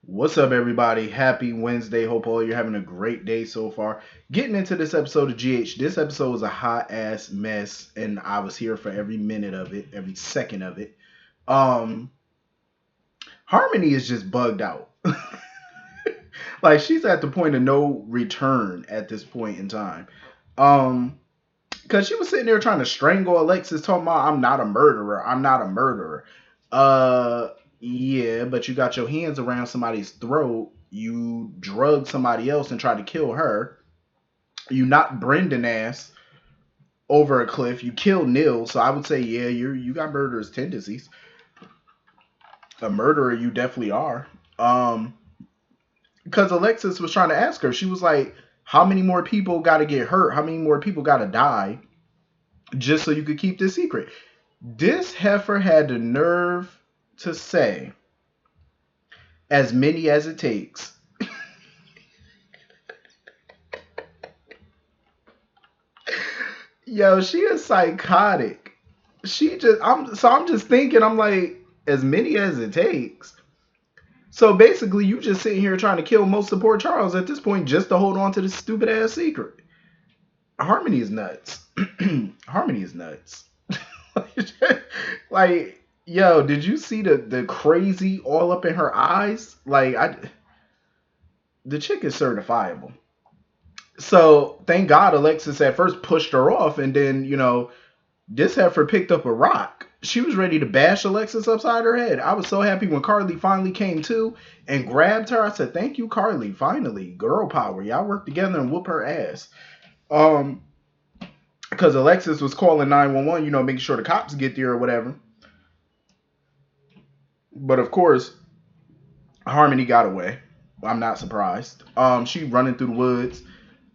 What's up, everybody? Happy Wednesday. Hope all you're having a great day so far. Getting into this episode of GH. This episode was a hot ass mess, and I was here for every minute of it, every second of it. Um, Harmony is just bugged out. Like she's at the point of no return at this point in time. Um, because she was sitting there trying to strangle Alexis, talking about I'm not a murderer. I'm not a murderer. Uh, yeah, but you got your hands around somebody's throat. You drug somebody else and tried to kill her. You knocked Brendan ass over a cliff. You killed Neil. So I would say, yeah, you got murderous tendencies. A murderer, you definitely are. Um, because Alexis was trying to ask her. She was like, "How many more people got to get hurt? How many more people got to die just so you could keep this secret?" This heifer had the nerve to say, "As many as it takes." Yo, she is psychotic. I'm just thinking, I'm like, as many as it takes. So basically, you just sitting here trying to kill most of Port Charles at this point just to hold on to this stupid ass secret. Harmony is nuts. Harmony is nuts. Like, yo, did you see the crazy all up in her eyes? The chick is certifiable. So thank God Alexis at first pushed her off, and then this heifer picked up a rock. She was ready to bash Alexis upside her head. I was so happy when Carly finally came to and grabbed her. I said, "Thank you, Carly. Finally, girl power. Y'all work together and whoop her ass." Um, because Alexis was calling 911, making sure the cops get there or whatever. But of course, Harmony got away. I'm not surprised. She running through the woods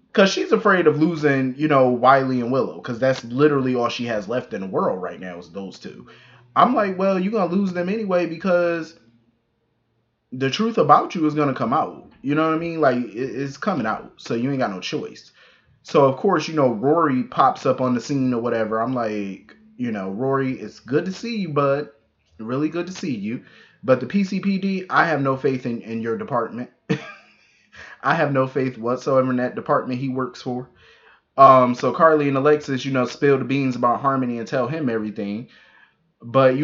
because she's afraid of losing, Wiley and Willow, because that's literally all she has left in the world right now is those two. I'm like, well, you're gonna lose them anyway because the truth about you is gonna come out. You know what I mean? Like it's coming out, so you ain't got no choice. So of course, Rory pops up on the scene or whatever. I'm like, Rory, it's good to see you, bud. Really good to see you. But the PCPD, I have no faith in your department. I have no faith whatsoever in that department he works for. So Carly and Alexis, spill the beans about Harmony and tell him everything. But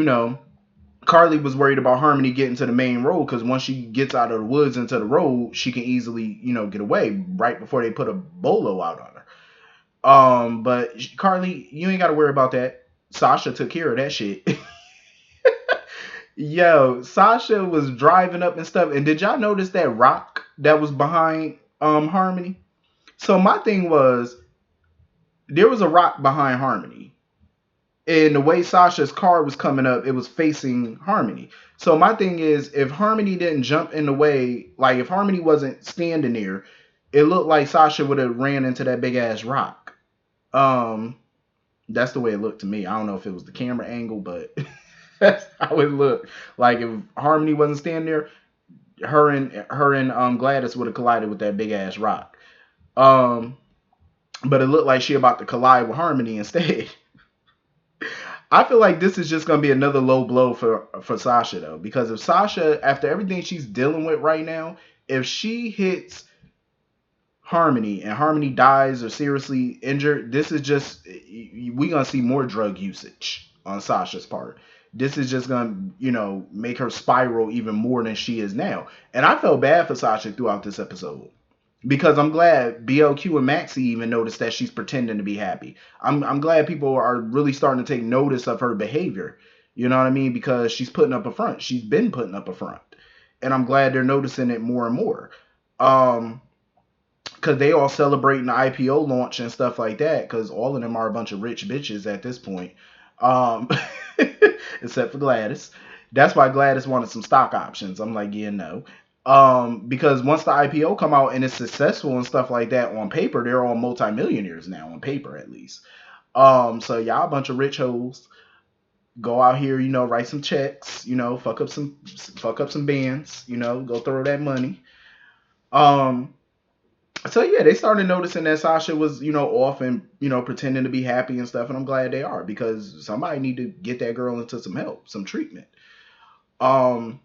Carly was worried about Harmony getting to the main road because once she gets out of the woods into the road, she can easily, get away right before they put a bolo out on her. But Carly, you ain't got to worry about that. Sasha took care of that shit. Yo, Sasha was driving up and stuff. And did y'all notice that rock that was behind Harmony? So my thing was there was a rock behind Harmony. And the way Sasha's car was coming up, it was facing Harmony. So my thing is, if Harmony didn't jump in the way, like if Harmony wasn't standing there, it looked like Sasha would have ran into that big ass rock. Um, that's the way it looked to me. I don't know if it was the camera angle, but that's how it looked. Like if Harmony wasn't standing there, her and Gladys would have collided with that big ass rock. Um, but it looked like she about to collide with Harmony instead. I feel like this is just gonna be another low blow for Sasha though, because if Sasha, after everything she's dealing with right now, if she hits Harmony and Harmony dies or seriously injured, this is just we gonna see more drug usage on Sasha's part. This is just gonna make her spiral even more than she is now. And I felt bad for Sasha throughout this episode because I'm glad BLQ and Maxie even noticed that she's pretending to be happy. I'm glad people are really starting to take notice of her behavior. You know what I mean? Because she's putting up a front. She's been putting up a front, and I'm glad they're noticing it more and more. Um, because they all celebrating the IPO launch and stuff like that. Because all of them are a bunch of rich bitches at this point, um, except for Gladys. That's why Gladys wanted some stock options. I'm like, yeah, no. Because once the IPO come out and it's successful and stuff like that on paper, they're all multimillionaires now on paper at least. So y'all a bunch of rich hoes. Go out here, write some checks, fuck up some bands, go throw that money. Um, so yeah, they started noticing that Sasha was, off and pretending to be happy and stuff, and I'm glad they are because somebody need to get that girl into some help, some treatment. Um,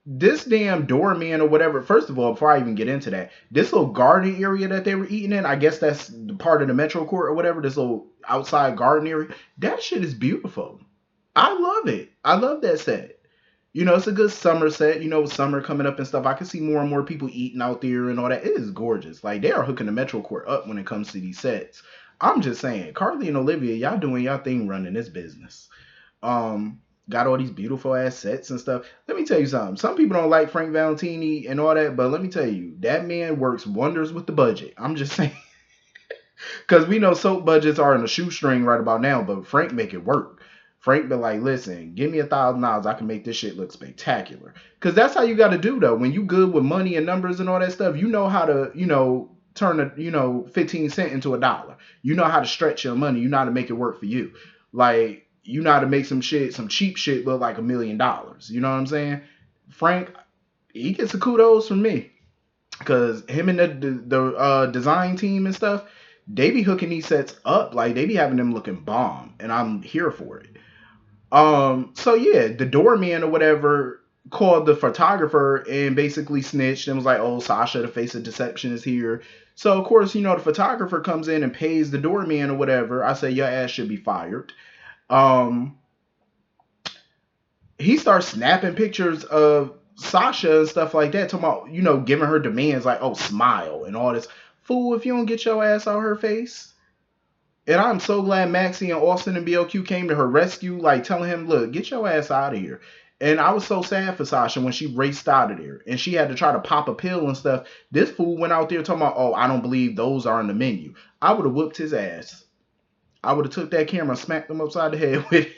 this damn doorman or whatever. First of all, before I even get into that, this little garden area that they were eating in, I guess that's the part of the Metro Court or whatever. This little outside garden area. That shit is beautiful. I love it. I love that set. It's a good summer set. With summer coming up and stuff, I can see more and more people eating out there and all that. It is gorgeous. Like, they are hooking the Metro Court up when it comes to these sets. I'm just saying, Carly and Olivia, y'all doing y'all thing running this business. Um, got all these beautiful ass sets and stuff. Let me tell you something. Some people don't like Frank Valentini and all that, but let me tell you, that man works wonders with the budget. I'm just saying. Because we know soap budgets are in a shoestring right about now, but Frank make it work. Frank be like, listen, give me $1,000, I can make this shit look spectacular. Because that's how you got to do, though. When you good with money and numbers and all that stuff, you know how to, turn a, 15 cent into $1. You know how to stretch your money. You know how to make it work for you. Like, you know how to make some cheap shit look like $1,000,000. You know what I'm saying? Frank, he gets the kudos from me. Because him and the design team and stuff, they be hooking these sets up. Like, they be having them looking bomb. And I'm here for it. So yeah, the doorman or whatever called the photographer and basically snitched and was like, oh, Sasha, the face of deception, is here. So of course, the photographer comes in and pays the doorman or whatever. I say, your ass should be fired. Um, he starts snapping pictures of Sasha and stuff like that, talking about, giving her demands like, oh, smile and all this. Fool, if you don't get your ass out her face. And I'm so glad Maxie and Austin and BLQ came to her rescue, like telling him, look, get your ass out of here. And I was so sad for Sasha when she raced out of there and she had to try to pop a pill and stuff. This fool went out there talking about, oh, I don't believe those are on the menu. I would have whooped his ass. I would have took that camera and smacked him upside the head with it.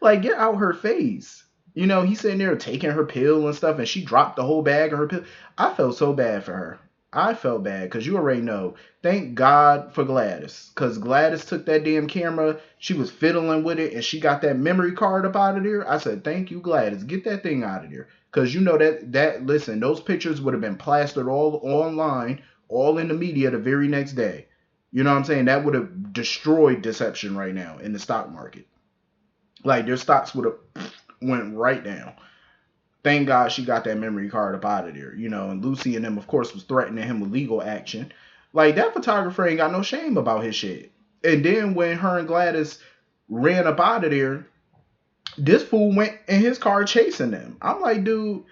Like, get out her face. He's sitting there taking her pill and stuff, and she dropped the whole bag of her pill. I felt so bad for her. I felt bad because you already know. Thank God for Gladys, because Gladys took that damn camera. She was fiddling with it, and she got that memory card up out of there. I said, thank you, Gladys. Get that thing out of there, because listen, those pictures would have been plastered all online, all in the media the very next day. You know what I'm saying? That would have destroyed Deception right now in the stock market. Like, their stocks would have went right down. Thank God she got that memory card up out of there, and Lucy and them, of course, was threatening him with legal action. Like, that photographer ain't got no shame about his shit. And then when her and Gladys ran up out of there, this fool went in his car chasing them. I'm like, dude,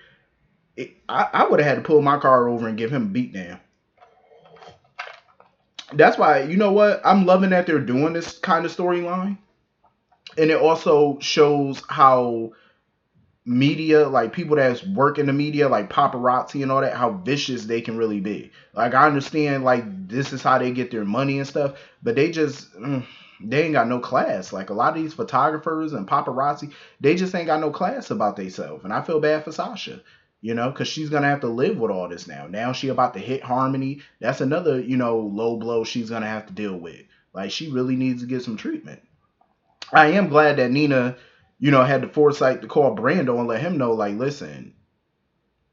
I would have had to pull my car over and give him a beat down. That's why, you know what? I'm loving that they're doing this kind of storyline. And it also shows how media, like people that's work in the media, like paparazzi and all that, how vicious they can really be. Like, I understand, like, this is how they get their money and stuff, but they ain't got no class. Like, a lot of these photographers and paparazzi, they just ain't got no class about themselves. And I feel bad for Sasha, because she's gonna have to live with all this now. Now she about to hit Harmony. That's another, low blow she's gonna have to deal with. Like, she really needs to get some treatment. I am glad that Nina, had the foresight to call Brando and let him know, like, listen,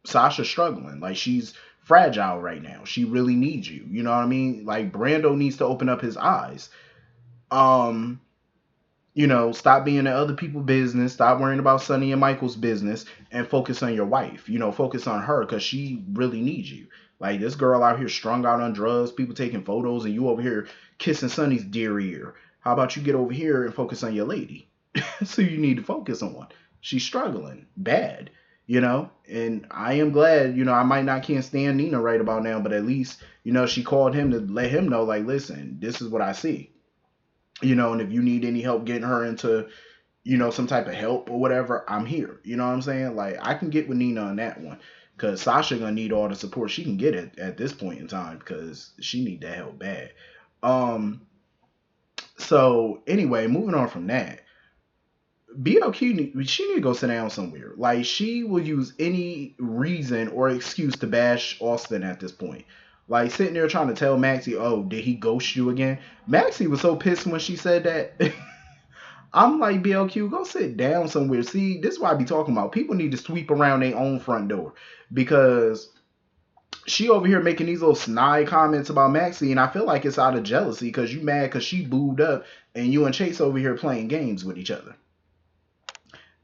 Sasha's struggling. Like, she's fragile right now. She really needs you. You know what I mean? Like, Brando needs to open up his eyes. Stop being in other people's business. Stop worrying about Sonny and Michael's business and focus on your wife. Focus on her because she really needs you. Like, this girl out here strung out on drugs, people taking photos, and you over here kissing Sonny's dear ear. How about you get over here and focus on your lady? So you need to focus on one. She's struggling bad, and I am glad, I might not can't stand Nina right about now, but at least, she called him to let him know, like, listen, this is what I see, and if you need any help getting her into, some type of help or whatever, I'm here. You know what I'm saying? Like, I can get with Nina on that one, because Sasha gonna need all the support she can get at this point in time, because she need that help bad. So anyway, moving on from that, BLQ, she need to go sit down somewhere. Like, she will use any reason or excuse to bash Austin at this point. Like, sitting there trying to tell Maxie, oh, did he ghost you again? Maxie was so pissed when she said that. I'm like, BLQ, go sit down somewhere. See, this is what I be talking about. People need to sweep around their own front door. Because she over here making these little snide comments about Maxie, and I feel like it's out of jealousy because you mad because she booed up and you and Chase over here playing games with each other.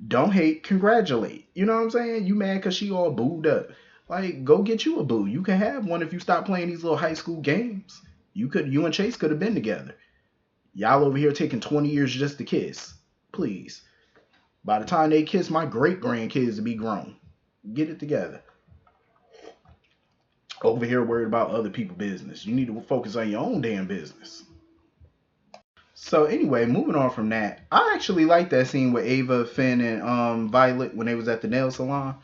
Don't hate, congratulate. You know what I'm saying? You mad because she all booed up. Like, go get you a boo. You can have one if you stop playing these little high school games. You and Chase could have been together. Y'all over here taking 20 years just to kiss. Please. By the time they kiss, my great grandkids will be grown. Get it together. Over here worried about other people's business. You need to focus on your own damn business. So anyway, moving on from that, I actually like that scene with Ava, Finn, and Violet when they was at the nail salon.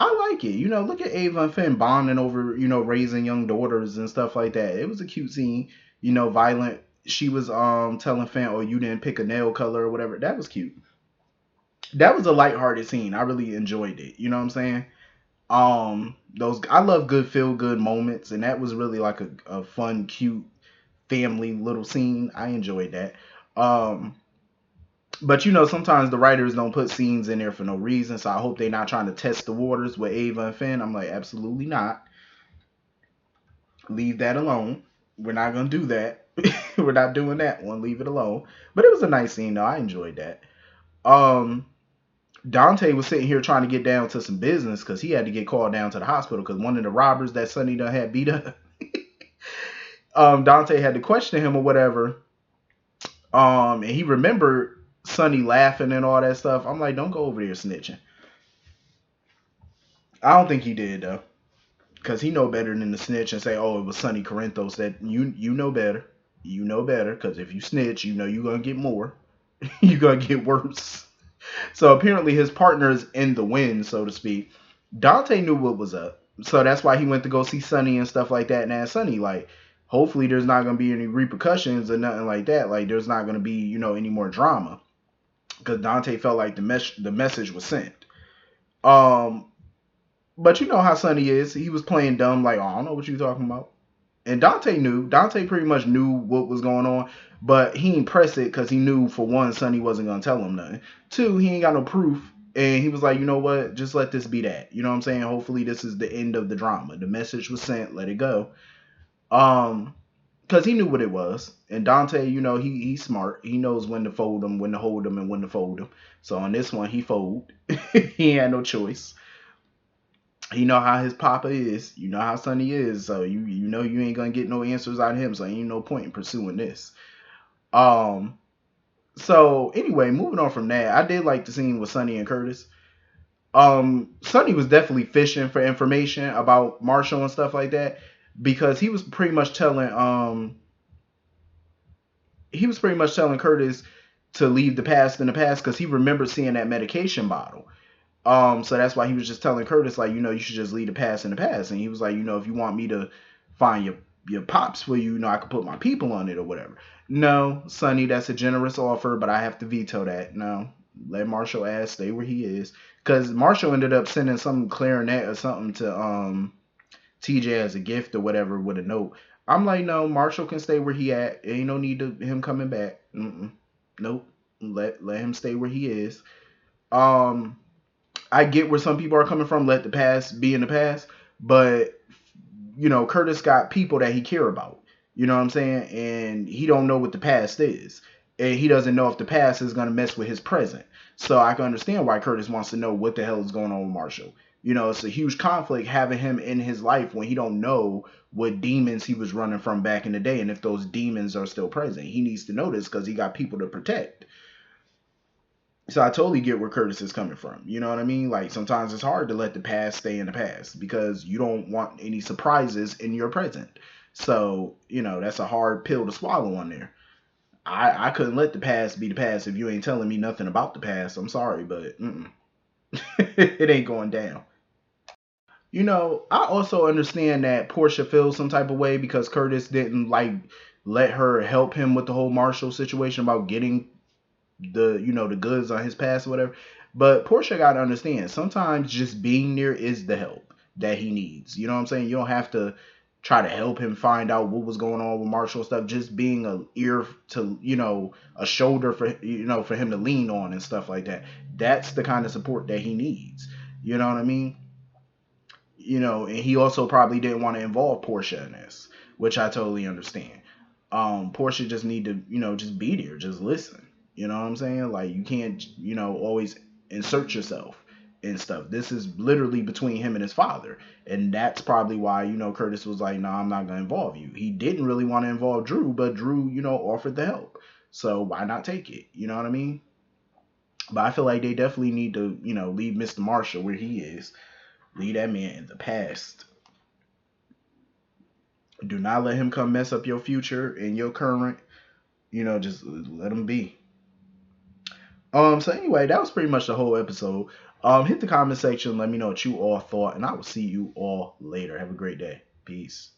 I like it. Look at Ava and Finn bonding over, raising young daughters and stuff like that. It was a cute scene. Violet, she was telling Finn, "Oh, you didn't pick a nail color or whatever." That was cute. That was a lighthearted scene. I really enjoyed it. You know what I'm saying? Those I love good feel good moments, and that was really like a fun, cute family little scene. I enjoyed that. Um, but sometimes the writers don't put scenes in there for no reason, so I hope they're not trying to test the waters with Ava and Finn. I'm like, absolutely not. Leave that alone. We're not gonna do that. We're not doing that one. Leave it alone. But it was a nice scene though. I enjoyed that. Um, Dante was sitting here trying to get down to some business because he had to get called down to the hospital because one of the robbers that Sonny done had beat up. Dante had to question him or whatever. And he remembered Sonny laughing and all that stuff. I'm like, don't go over there snitching. I don't think he did though, because he know better than to snitch and say, "Oh, it was Sonny Corinthos." That you know better. You know better, because if you snitch, you're gonna get more. You're gonna get worse. So apparently his partner is in the wind, so to speak. Dante knew what was up, so that's why he went to go see Sonny and stuff like that. And asked Sonny, like, hopefully there's not gonna be any repercussions or nothing like that. Like, there's not gonna be any more drama, because Dante felt like the message was sent. Um, but you know how Sonny is. He was playing dumb, like, oh, I don't know what you're talking about. And Dante knew. Dante pretty much knew what was going on, but he ain't press it because he knew, for one, Sonny wasn't gonna tell him nothing. Two, he ain't got no proof, and he was like, you know what? Just let this be that. You know what I'm saying? Hopefully, this is the end of the drama. The message was sent. Let it go. Because he knew what it was. And Dante, he's smart. He knows when to fold him, when to hold him, and when to fold him. So on this one, he fold. He had no choice. You know how his papa is. You know how Sonny is. So you know you ain't gonna get no answers out of him. So ain't no point in pursuing this. Um. So anyway, moving on from that, I did like the scene with Sonny and Curtis. Sonny was definitely fishing for information about Marshall and stuff like that, because he was pretty much telling Curtis to leave the past in the past because he remembered seeing that medication bottle. So that's why he was just telling Curtis, like, you should just leave the past in the past. And he was like, if you want me to find your pops for you, I could put my people on it or whatever. No, Sonny, that's a generous offer, but I have to veto that. No, let Marshall ass stay where he is. Because Marshall ended up sending some clarinet or something to TJ as a gift or whatever with a note. I'm like, no, Marshall can stay where he at. Ain't no need to him coming back. Nope. Let him stay where he is. Um, I get where some people are coming from. Let the past be in the past, but Curtis got people that he care about. You know what I'm saying? And he don't know what the past is, and he doesn't know if the past is gonna mess with his present. So I can understand why Curtis wants to know what the hell is going on with Marshall. It's a huge conflict having him in his life when he don't know what demons he was running from back in the day, and if those demons are still present. He needs to know this because he got people to protect. So I totally get where Curtis is coming from. You know what I mean? Like, sometimes it's hard to let the past stay in the past because you don't want any surprises in your present. So, that's a hard pill to swallow on there. I couldn't let the past be the past if you ain't telling me nothing about the past. I'm sorry, but it ain't going down. I also understand that Portia feels some type of way because Curtis didn't, like, let her help him with the whole Marshall situation about getting the goods on his past or whatever. But Portia got to understand, sometimes just being there is the help that he needs. You know what I'm saying? You don't have to try to help him find out what was going on with Marshall stuff. Just being a ear to, a shoulder for him to lean on and stuff like that. That's the kind of support that he needs. You know what I mean? And he also probably didn't want to involve Portia in this, which I totally understand. Portia just need to, just be there, just listen. You know what I'm saying? Like, you can't, always insert yourself and stuff. This is literally between him and his father. And that's probably why, Curtis was like, nah, I'm not going to involve you. He didn't really want to involve Drew, but Drew, offered the help. So why not take it? You know what I mean? But I feel like they definitely need to, leave Mr. Marshall where he is. Leave that man in the past. Do not let him come mess up your future and your current. Just let him be. So anyway, that was pretty much the whole episode. Hit the comment section, let me know what you all thought, and I will see you all later. Have a great day. Peace.